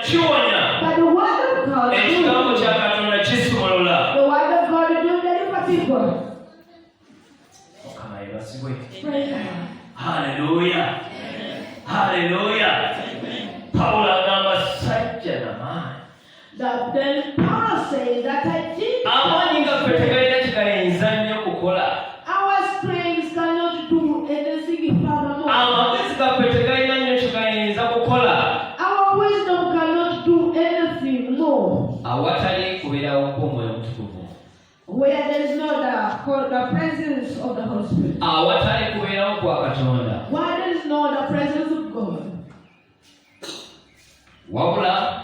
But the word of God, Ekigambo kya Katonda kisumulula. the word of God will deliver people. Mukama yebazibwe. Praise God. Hallelujah. Hallelujah. Paulo agamba sajja n'amaanyi. Then Paul says that I think Amaanyi nga ffe tegalina kigayinza nnyo kukola. our strength cannot do anything furthermore. Amagezi gaffe tegalina nnyo kigayinza kukola. Our wisdom cannot do anything more. Awatali kubeerawo kw'Omwoyo Omutukuvu. Where there is no the presence of the Holy Spirit. Awatali kubeerawo kwa Katonda. Where there is no the presence of God. Wabula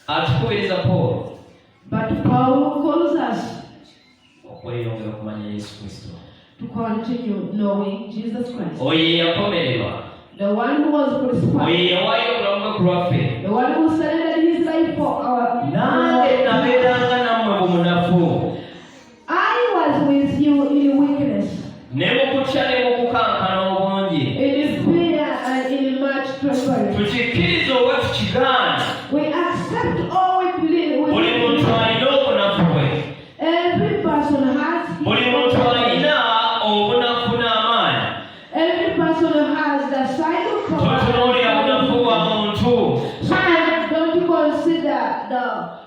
atukubiriza Paul But Paul calls us okweyongera okumanya Yesu Kristo. to continue knowing Jesus Christ. Oyo yakomererwa. The one who was crucified. Oyo yawaayo obulamu bwe ku lwaffe. The one who surrendered his life for our Nange nabeeranga nammwe bumunafu. I was with you in weakness, Ne mu kutya ne mu kukankana obungi. in fear and in much trembling. Tukikkiriza oba tukigaana. We accept all we believe. Buli muntu alina obunafu bwe. Every person has. Buli muntu alina obunafu n'amaanyi. Every person has the side of God. Totunuulira bunafu bwa muntu. So don't you consider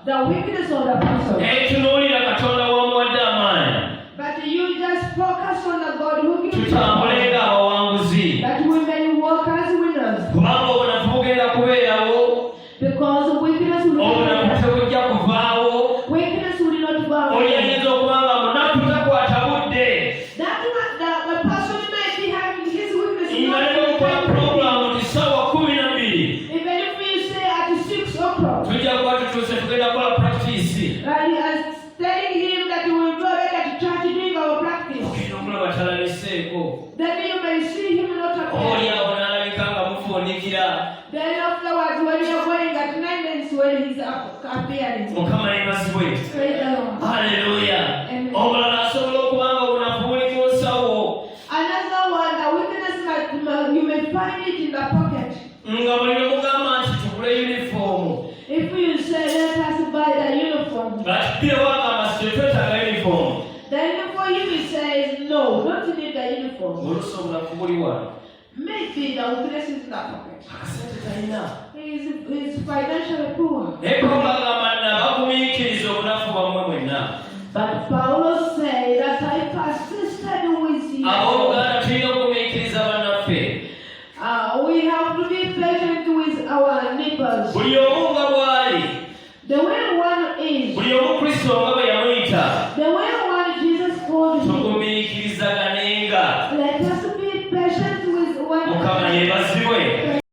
the weakness of the person, Tunuulira Katonda w'omuwadde amaanyi. but you just focus on the God who gives you Tutambule ng'abawanguzi. that we may walk as winners. Kubanga obunafu bugenda kubeerawo. Because weakness will Obunafu not tebujja kuvaawo. weakness will not go Oli away. ayinza okuba nga munafu takwata budde. That the person might be having his weakness. Nga ne bw'okola pulogulaamu nti ssaawa 12. Even if we say at 6 o'clock, Tujja kuba tutuuse tugenda kukola practice. and he is telling him that we will go back at church doing our practice, Ogenda okulaba talaliseeko. then you may see him not Oli appear. awo n'alabika nga mufuunikira. Then afterwards, when you are going at 9 minutes, when he's appearing. Mukama yebazibwe. Praise the Lord. Haleluya. Amen. Omulala asobola okuba nga obunafu buli ku nsawo. Another one, the weakness you may find it in the pocket. Nga buli lwe mugamba nti tugule yunifoomu. If you say, let us buy the uniform, Ng'atuddirewo agamba si twetaaga yunifoomu. then for him he says, no, don't need the uniform. Oluusi obunafu buli wano. Maybe the weakness is in the pocket. Akasente talina. He is financially poor. Naye Pawulo agamba nabagumiikiriza obunafu bwammwe mwenna. But Paul said that I persisted with you. Abooluganda tulina okugumiikiriza bannaffe. We have to be patient with our neighbors. Buli omu nga bw'ali. The way one is, Buli omu Kristo nga bwe yamuyita. the way one Jesus called him. Tugumiikirizaganenga. Let us be patient with one Mukama another. yeebazibwe.